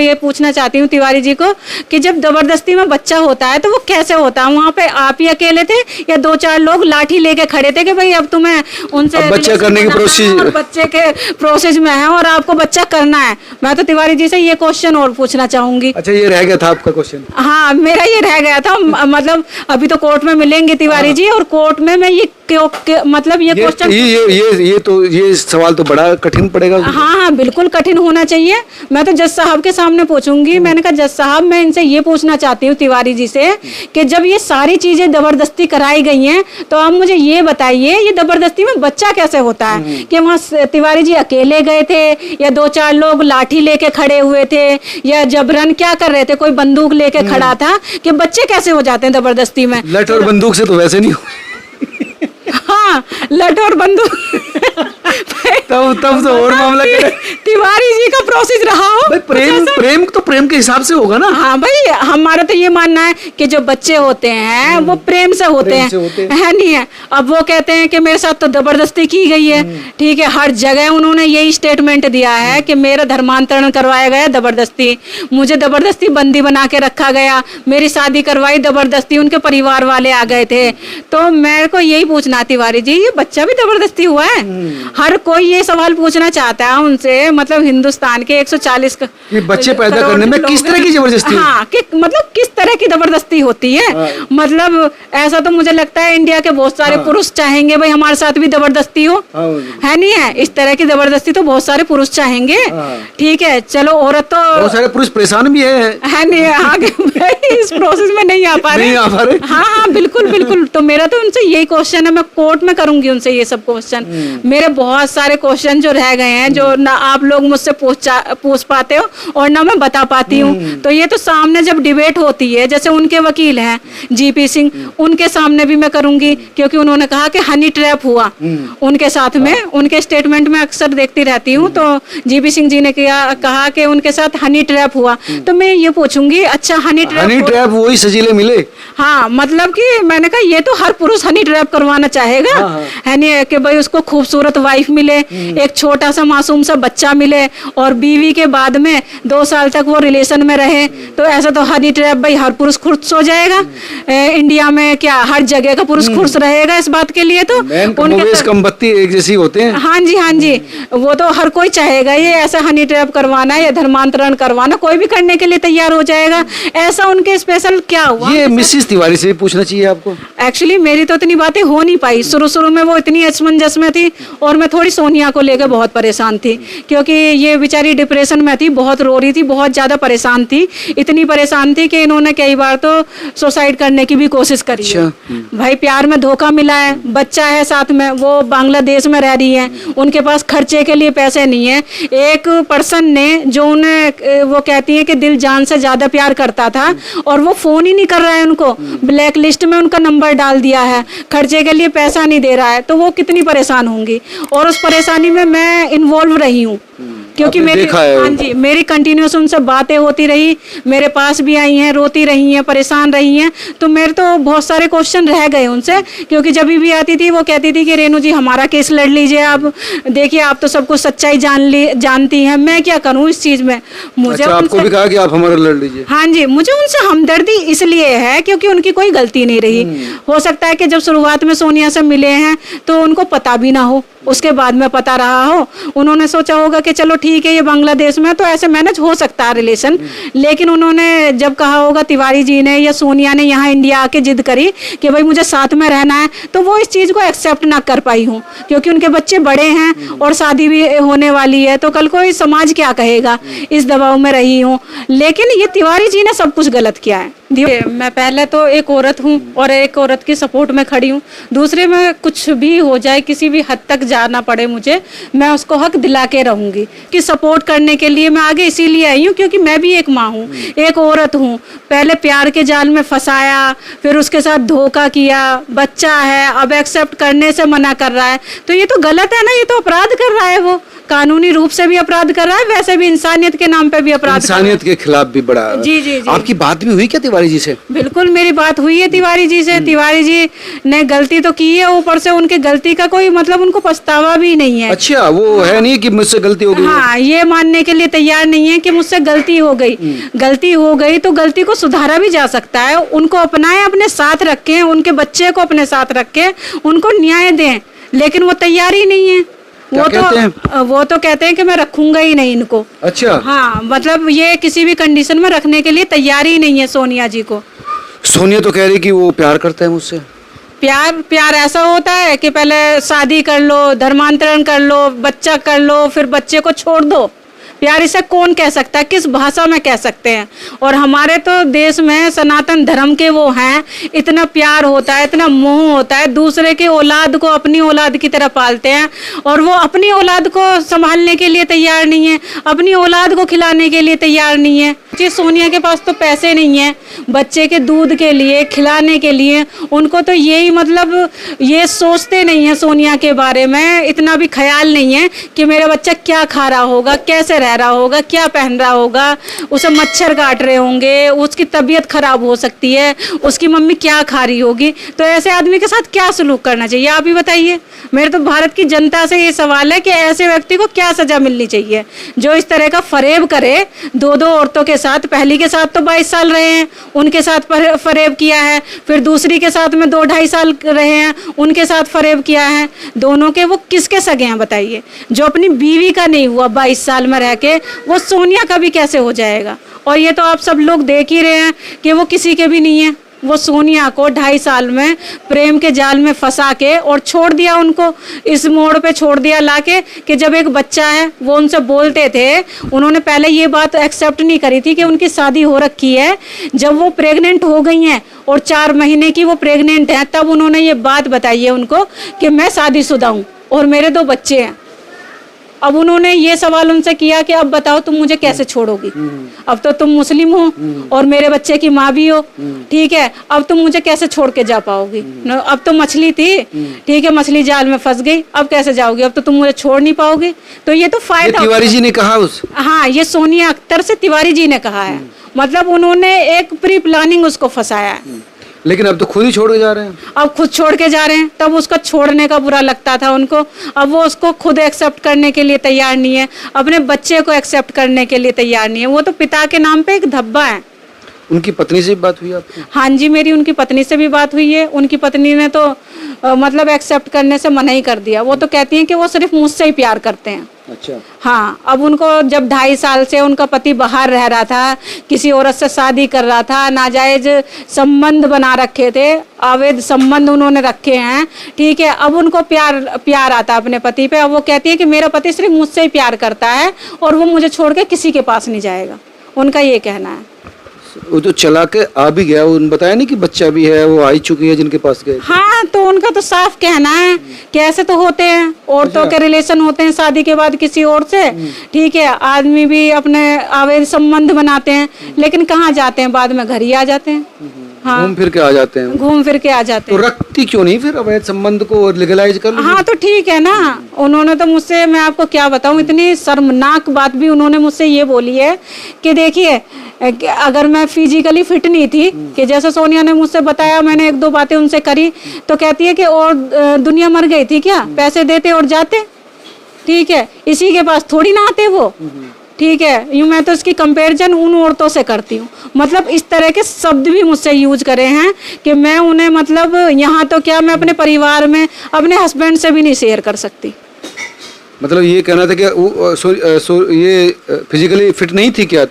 ये पूछना चाहती हूँ तिवारी जी को कि जब जबरदस्ती में बच्चा होता है तो वो कैसे होता है? वहाँ पे आप ही अकेले थे या 2-4 लोग लाठी लेके खड़े थे कि भाई अब तुम्हें उनसे बच्चा करने की प्रोसेस और बच्चे के प्रोसेस में है और आपको बच्चा करना है? मैं तो तिवारी जी से ये क्वेश्चन और पूछना चाहूंगी। अच्छा, ये रह गया था आपका क्वेश्चन? हाँ, मेरा ये रह गया था। मतलब अभी तो कोर्ट में मिलेंगे तिवारी जी और कोर्ट में मैं ये मतलब ये क्वेश्चन ये सवाल तो बड़ा कठिन पड़ेगा। हाँ हाँ, बिल्कुल कठिन होना चाहिए। मैं तो जज साहब के सामने पूछूंगी। मैंने कहा जज साहब, मैं इनसे ये पूछना चाहती हूँ तिवारी जी से कि जब ये सारी चीजें जबरदस्ती कराई गई हैं तो आप मुझे ये बताइए ये जबरदस्ती में बच्चा कैसे होता है? कि वहाँ तिवारी जी अकेले गए थे या 2-4 लोग लाठी लेके खड़े हुए थे या जबरन क्या कर रहे थे? कोई बंदूक लेके खड़ा था कि बच्चे कैसे हो जाते हैं जबरदस्ती में? लठ और बंदूक से तो वैसे नहीं हाँ, लठ और बंदूक तब तो और मामला तिवारी जी का प्रोसेस रहा हो। भाई प्रेम तो प्रेम के हिसाब से होगा ना। हाँ भाई, हमारा तो ये मानना है कि जो बच्चे होते हैं वो प्रेम से होते हैं, है नहीं है? अब वो कहते हैं कि मेरे साथ तो जबरदस्ती की गई है, ठीक है। हर जगह उन्होंने यही स्टेटमेंट दिया है कि मेरा धर्मांतरण करवाया गया जबरदस्ती, मुझे जबरदस्ती बंदी बना के रखा गया, मेरी शादी करवाई जबरदस्ती, उनके परिवार वाले आ गए थे। तो मेरे को यही पूछना तिवारी जी, ये बच्चा भी जबरदस्ती हुआ है? हर कोई ये सवाल पूछना चाहता है उनसे। मतलब हिंदुस्तान के 140 ये बच्चे पैदा करने में किस तरह की जबरदस्ती? हाँ, कि मतलब किस तरह की जबरदस्ती होती है? मतलब ऐसा तो मुझे लगता है इंडिया के बहुत सारे पुरुष चाहेंगे भाई हमारे साथ भी जबरदस्ती हो, है नहीं है? इस तरह की जबरदस्ती तो बहुत सारे पुरुष चाहेंगे, ठीक है। चलो, औरत तो बहुत सारे पुरुष परेशान भी है नहीं? आगे इस प्रोसेस में नहीं आ पा रहे। हाँ हाँ, बिल्कुल बिल्कुल। तो मेरा तो उनसे यही क्वेश्चन है, मैं कोर्ट में करूंगी उनसे ये सब क्वेश्चन। मेरे बहुत सारे क्वेश्चन जो रह गए हैं, जो ना आप लोग मुझसे पूछ पाते हो और ना मैं बता पाती हूँ। तो ये तो सामने जब डिबेट होती है, जैसे उनके वकील हैं जीपी सिंह, उनके सामने भी मैं करूंगी, क्योंकि उन्होंने कहा कि हनी ट्रैप हुआ उनके साथ में। उनके स्टेटमेंट में अक्सर देखती रहती हूँ, तो जीपी सिंह जी ने कहा कि उनके साथ हनी ट्रैप हुआ। तो मैं ये पूछूंगी, अच्छा हनी ट्रैप वही सजीले मिले? हाँ, मतलब कि मैंने कहा ये तो हर पुरुष हनी ट्रैप करवाना चाहेगा, है नहीं? कि भाई उसको खूबसूरत वाइफ मिले, एक छोटा सा मासूम सा बच्चा मिले और बीवी के बाद में 2 साल तक वो रिलेशन में रहे। तो ऐसा तो हनी ट्रैप भाई हर पुरुष खुश हो जाएगा। इंडिया में क्या हर जगह का पुरुष खुश रहेगा इस बात के लिए? तो उनके कम बत्ती एक जैसी होते हैं। हाँ जी, हाँ जी, वो तो हर कोई चाहेगा ये ऐसा हनी ट्रैप करवाना या धर्मांतरण करवाना, कोई भी करने के लिए तैयार हो जाएगा। ऐसा उनके स्पेशल क्या हुआ? ये मिसिस तिवारी से भी पूछना चाहिए आपको। एक्चुअली मेरी तो इतनी बातें हो नहीं पाई। शुरू में वो इतनी असमंजस में थी और मैं थोड़ी सोनिया को लेकर बहुत परेशान थी, क्योंकि ये बेचारी डिप्रेशन में थी, बहुत रो रही थी, बहुत ज्यादा परेशान थी। इतनी परेशान थी कि इन्होंने कई बार तो सुसाइड करने की भी कोशिश करी है। भाई प्यार में धोखा मिला है, बच्चा है साथ में, वो बांग्लादेश में रह रही है, उनके पास खर्चे के लिए पैसे नहीं है। एक पर्सन ने जो उन्हें वो कहती है कि दिल जान से ज्यादा प्यार करता था और वो फोन ही नहीं कर रहा है, उनको ब्लैक लिस्ट में उनका नंबर डाल दिया है, खर्चे के लिए पैसा नहीं दे रहा है। तो वो कितनी परेशान होंगी और उस परेशानी में मैं इन्वॉल्व रही हूँ, क्योंकि मेरी कंटिन्यूस उनसे बातें होती रही, मेरे पास भी आई हैं, रोती रही हैं, परेशान रही हैं। तो मेरे तो बहुत सारे क्वेश्चन रह गए उनसे, क्योंकि जब भी आती थी वो कहती थी कि रेनू जी हमारा केस लड़ लीजिए, आप देखिए आप तो सब कुछ सच्चाई जानती हैं, मैं क्या करूँ इस चीज में? मुझे आपको भी कहा कि आप हमारा लड़ लीजिए? हाँ जी, मुझे उनसे हमदर्दी इसलिए है क्योंकि उनकी कोई गलती नहीं रही। हो सकता है कि जब शुरुआत में सोनिया से मिले हैं तो उनको पता भी ना हो, उसके बाद में पता रहा हो। उन्होंने सोचा होगा कि चलो ठीक है ये बांग्लादेश में तो ऐसे मैनेज हो सकता है रिलेशन, लेकिन उन्होंने जब कहा होगा तिवारी जी ने या सोनिया ने यहाँ इंडिया आके जिद करी कि भाई मुझे साथ में रहना है, तो वो इस चीज़ को एक्सेप्ट ना कर पाई हूँ, क्योंकि उनके बच्चे बड़े हैं और शादी भी होने वाली है। तो कल कोई समाज क्या कहेगा, इस दबाव में रही हूँ। लेकिन ये तिवारी जी ने सब कुछ गलत किया है। मैं पहले तो एक औरत हूँ और एक औरत की सपोर्ट में खड़ी हूँ। दूसरे में कुछ भी हो जाए, किसी भी हद तक जाना पड़े मुझे, मैं उसको हक दिला के रहूँगी कि सपोर्ट करने के लिए मैं आगे इसीलिए आई हूँ क्योंकि मैं भी एक माँ हूँ, एक औरत हूँ। पहले प्यार के जाल में फंसाया, फिर उसके साथ धोखा किया, बच्चा है, अब एक्सेप्ट करने से मना कर रहा है। तो ये तो गलत है ना, ये तो अपराध कर रहा है, वो कानूनी रूप से भी अपराध कर रहा है, वैसे भी इंसानियत के नाम पे भी अपराध, इंसानियत के खिलाफ भी बड़ा। जी जी जी। आपकी बात भी हुई क्या तिवारी तिवारी जी से? बिल्कुल मेरी बात हुई है तिवारी जी से। तिवारी जी ने गलती तो की है, ऊपर से उनकी गलती का कोई मतलब उनको पछतावा भी नहीं है। अच्छा, वो है नहीं कि मुझसे गलती हो गई? हाँ, ये मानने के लिए तैयार नहीं है कि मुझसे गलती हो गई। गलती हो गई तो गलती को सुधारा भी जा सकता है। उनको अपनाएं, अपने साथ रखें, उनके बच्चे को अपने साथ रखें, उनको न्याय दें, लेकिन वो तैयार ही नहीं है। वो तो कहते हैं कि मैं रखूंगा ही नहीं इनको। अच्छा। हाँ, मतलब ये किसी भी कंडीशन में रखने के लिए तैयार ही नहीं है सोनिया जी को। सोनिया तो कह रही कि वो प्यार करता है मुझसे। प्यार ऐसा होता है कि पहले शादी कर लो, धर्मांतरण कर लो, बच्चा कर लो, फिर बच्चे को छोड़ दो। प्यार इसे कौन कह सकता है, किस भाषा में कह सकते हैं? और हमारे तो देश में सनातन धर्म के वो हैं, इतना प्यार होता है, इतना मोह होता है, दूसरे के औलाद को अपनी औलाद की तरह पालते हैं, और वो अपनी औलाद को संभालने के लिए तैयार नहीं है, अपनी औलाद को खिलाने के लिए तैयार नहीं है। जी, सोनिया के पास तो पैसे नहीं है बच्चे के दूध के लिए, खिलाने के लिए। उनको तो यही मतलब ये सोचते नहीं है सोनिया के बारे में, इतना भी ख्याल नहीं है कि मेरा बच्चा क्या खा रहा होगा, कैसे रह रहा होगा, क्या पहन रहा होगा, उसे मच्छर काट रहे होंगे, उसकी तबीयत खराब हो सकती है, उसकी मम्मी क्या खा रही होगी। तो ऐसे आदमी के साथ क्या सलूक करना चाहिए, आप ही बताइए। मेरे तो भारत की जनता से ये सवाल है कि ऐसे व्यक्ति को क्या सजा मिलनी चाहिए जो इस तरह का फरेब करे। दो औरतों के साथ, पहली के साथ तो 22 साल रहे हैं, उनके साथ फरेब किया है, फिर दूसरी के साथ में 2-2.5 साल रहे हैं, उनके साथ फरेब किया है। दोनों के वो किसके सगे हैं बताइए? जो अपनी बीवी का नहीं हुआ 22 साल में रह के, वो सोनिया का भी कैसे हो जाएगा? और ये तो आप सब लोग देख ही रहे हैं कि वो किसी के भी नहीं है। वो सोनिया को 2.5 साल में प्रेम के जाल में फंसा के और छोड़ दिया, उनको इस मोड़ पे छोड़ दिया लाके कि जब एक बच्चा है, वो उनसे बोलते थे, उन्होंने पहले ये बात एक्सेप्ट नहीं करी थी कि उनकी शादी हो रखी है। जब वो प्रेग्नेंट हो गई हैं और 4 महीने की वो प्रेग्नेंट हैं, तब उन्होंने ये बात बताई है उनको कि मैं शादीशुदा हूँ और मेरे 2 बच्चे हैं। अब उन्होंने ये सवाल उनसे किया कि अब बताओ तुम मुझे कैसे छोड़ोगी? अब तो तुम मुस्लिम हो और मेरे बच्चे की माँ भी हो, ठीक है, अब तुम मुझे कैसे छोड़ के जा पाओगी? अब तो मछली थी, ठीक है, मछली जाल में फंस गई, अब कैसे जाओगी? अब तो तुम मुझे छोड़ नहीं पाओगी। तो ये तो फायदा। तिवारी जी ने कहा हाँ, ये सोनिया अख्तर से तिवारी जी ने कहा है। मतलब उन्होंने एक प्री प्लानिंग उसको फंसाया है। लेकिन अब तो खुद ही छोड़ के जा रहे हैं। अब खुद छोड़ के जा रहे हैं। तब उसका छोड़ने का बुरा लगता था उनको, अब वो उसको खुद एक्सेप्ट करने के लिए तैयार नहीं है, अपने बच्चे को एक्सेप्ट करने के लिए तैयार नहीं है। वो तो पिता के नाम पे एक धब्बा है। उनकी पत्नी से भी बात हुई आपकी? हाँ जी, मेरी उनकी पत्नी से भी बात हुई है। उनकी पत्नी ने तो मतलब एक्सेप्ट करने से मना ही कर दिया। वो तो कहती हैं कि वो सिर्फ मुझसे ही प्यार करते हैं। अच्छा। हाँ, अब उनको जब 2.5 साल से उनका पति बाहर रह रहा था, किसी औरत से शादी कर रहा था, नाजायज संबंध बना रखे थे, अवैध संबंध उन्होंने रखे हैं, ठीक है, अब उनको प्यार आता अपने पति पे। अब वो कहती है कि मेरा पति सिर्फ मुझसे ही प्यार करता है और वो मुझे छोड़ के किसी के पास नहीं जाएगा। उनका ये कहना है। वो तो चला के आ भी गया, उन्होंने बताया नहीं कि बच्चा भी है, वो आई चुकी है जिनके पास गए। हाँ, तो उनका तो साफ कहना है कि ऐसे तो होते हैं, औरतों के रिलेशन होते हैं शादी के बाद किसी और से, ठीक है, आदमी भी अपने अवैध संबंध बनाते हैं, लेकिन कहाँ जाते हैं, बाद में घर ही आ जाते हैं। हाँ, घूम फिर के आ जाते हैं। घूम फिर के आ जाते हैं। तो रखती क्यों नहीं फिर अवैध संबंध को लीगलाइज कर लो? हाँ, तो ठीक है ना। उन्होंने तो मुझसे, मैं आपको क्या बताऊं, इतनी शर्मनाक बात भी उन्होंने मुझसे ये बोली है कि देखिए, अगर मैं फिजिकली फिट नहीं थी, कि जैसे सोनिया ने मुझसे बताया, मैंने 1-2 बातें उनसे करी, तो कहती है कि और दुनिया मर गई थी क्या, पैसे देते और जाते, ठीक है, इसी के पास थोड़ी ना आते वो, ठीक है। यूँ मैं तो इसकी कंपैरिजन उन औरतों से करती हूँ। मतलब इस तरह के शब्द भी मुझसे यूज करे हैं कि मैं उन्हें, मतलब यहाँ तो क्या, मैं अपने परिवार में अपने हस्बैंड से भी नहीं शेयर कर सकती। मतलब ये कहना था कि ये फिजिकली फिट नहीं थी क्या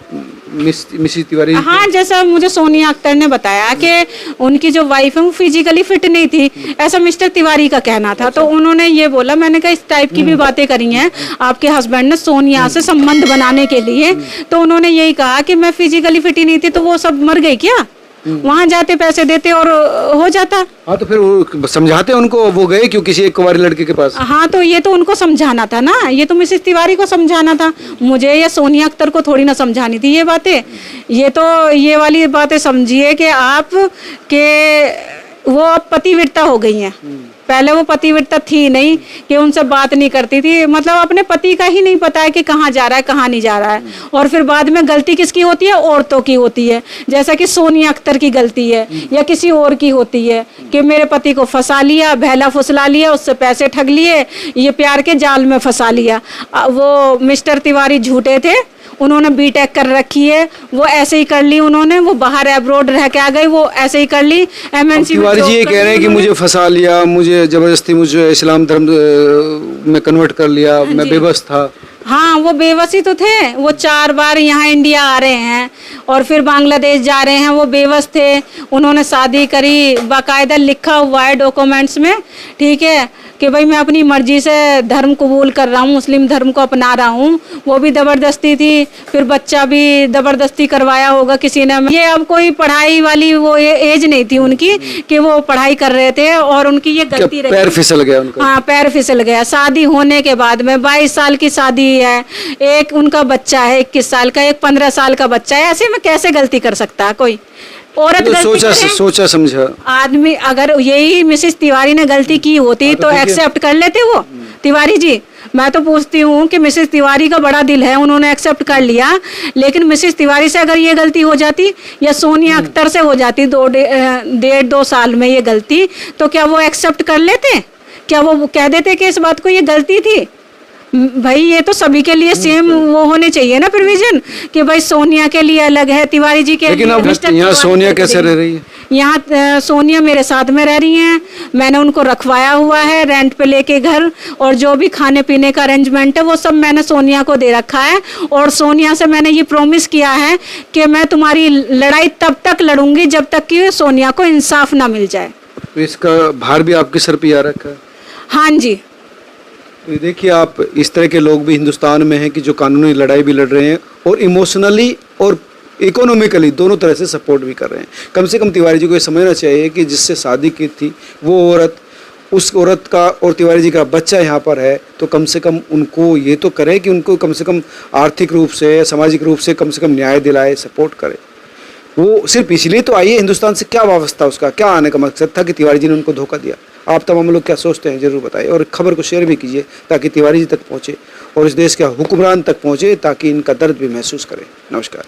मिसेस तिवारी? हाँ, जैसा मुझे सोनिया अख्तर ने बताया कि उनकी जो वाइफ है वो फिजिकली फिट नहीं थी, ऐसा मिस्टर तिवारी का कहना था। तो उन्होंने ये बोला, मैंने कहा इस टाइप की भी बातें करी हैं आपके हस्बैंड ने सोनिया से संबंध बनाने के लिए, तो उन्होंने यही कहा कि मैं फिजिकली फिट ही नहीं थी, तो वो सब मर गई क्या? वहाँ जाते, पैसे देते और हो जाता। हाँ, तो फिर वो समझाते उनको, वो गए क्यों किसी एक कुंवारी लड़के के पास? हाँ, तो ये तो उनको समझाना था ना, ये तो मिसेस तिवारी को समझाना था, मुझे या सोनिया अख्तर को थोड़ी ना समझानी थी ये बातें। ये तो ये वाली बातें समझिए कि आप के वो अब पतिव्रता हो गई हैं, पहले वो पतिव्रता थी नहीं कि उनसे बात नहीं करती थी, मतलब अपने पति का ही नहीं पता है कि कहाँ जा रहा है कहाँ नहीं जा रहा है। और फिर बाद में गलती किसकी होती है? औरतों की होती है। जैसा कि सोनिया अख्तर की गलती है या किसी और की होती है कि मेरे पति को फंसा लिया, बहला फुसला लिया, उससे पैसे ठग लिए, ये प्यार के जाल में फंसा लिया। वो मिस्टर तिवारी झूठे थे, उन्होंने बीटेक कर रखी है, वो ऐसे ही कर ली उन्होंने, वो बाहर एब्रोड रह के आ गई, वो ऐसे ही कर ली। एमएनसी तिवारी जी ये कह रहे हैं कि मुझे फंसा लिया, मुझे जबरदस्ती मुझे इस्लाम धर्म में कन्वर्ट कर लिया, मैं बेबस था। हाँ, वो बेबस ही तो थे। वो 4 बार यहाँ इंडिया आ रहे हैं और फिर बांग्लादेश जा रहे हैं। वो बेबस थे, उन्होंने शादी करी, बाकायदा लिखा हुआ है डॉक्यूमेंट्स में, ठीक है, कि भाई मैं अपनी मर्जी से धर्म कबूल कर रहा हूँ, मुस्लिम धर्म को अपना रहा हूँ। वो भी ज़बरदस्ती थी, फिर बच्चा भी ज़बरदस्ती करवाया होगा किसी ने। ये अब कोई पढ़ाई वाली वो एज नहीं थी उनकी कि वो पढ़ाई कर रहे थे और उनकी ये गलती रही। पैर फिसल गया उनका। हाँ, पैर फिसल गया। शादी होने के बाद में 22 साल की शादी है, एक उनका बच्चा है 21 साल का, एक 15 साल का बच्चा है। ऐसे में कैसे गलती कर सकता है कोई औरत? तो सोचा समझा आदमी, अगर यही मिसेस तिवारी ने गलती की होती तो एक्सेप्ट कर लेते वो तिवारी जी। मैं तो पूछती हूँ कि मिसेस तिवारी का बड़ा दिल है, उन्होंने एक्सेप्ट कर लिया, लेकिन मिसेस तिवारी से अगर ये गलती हो जाती या सोनिया अख्तर से हो जाती 2 साल में ये गलती, तो क्या वो एक्सेप्ट कर लेते? क्या वो कह देते कि इस बात को ये गलती थी? भाई ये तो सभी के लिए सेम वो होने चाहिए ना प्रोविजन, कि भाई सोनिया के लिए अलग है, तिवारी जी के लेकिन अब यहाँ सोनिया कैसे रह रही है? यहाँ सोनिया मेरे साथ में रह रही हैं, मैंने उनको रखवाया हुआ है रेंट पे लेके घर, और जो भी खाने पीने का अरेंजमेंट है वो सब मैंने सोनिया को दे रखा है। और सोनिया से मैंने ये प्रॉमिस किया है कि मैं तुम्हारी लड़ाई तब तक लड़ूंगी जब तक कि सोनिया को इंसाफ ना मिल जाए। तो इसका भार भी आपके सर पे आ रखा है? हाँ जी। तो देखिए, आप इस तरह के लोग भी हिंदुस्तान में हैं कि जो कानूनी लड़ाई भी लड़ रहे हैं और इमोशनली और इकोनॉमिकली दोनों तरह से सपोर्ट भी कर रहे हैं। कम से कम तिवारी जी को ये समझना चाहिए कि जिससे शादी की थी वो औरत, उस औरत का और तिवारी जी का बच्चा यहाँ पर है, तो कम से कम उनको ये तो करे कि उनको कम से कम आर्थिक रूप से, सामाजिक रूप से कम न्याय दिलाए, सपोर्ट करे। वो सिर्फ इसलिए तो आई है हिंदुस्तान से, क्या वास्ता उसका, क्या आने का मकसद था कि तिवारी जी ने उनको धोखा दिया? आप तमाम लोग क्या सोचते हैं ज़रूर बताइए, और खबर को शेयर भी कीजिए ताकि तिवारी जी तक पहुँचे और इस देश के हुक्मरान तक पहुँचे, ताकि इनका दर्द भी महसूस करें। नमस्कार।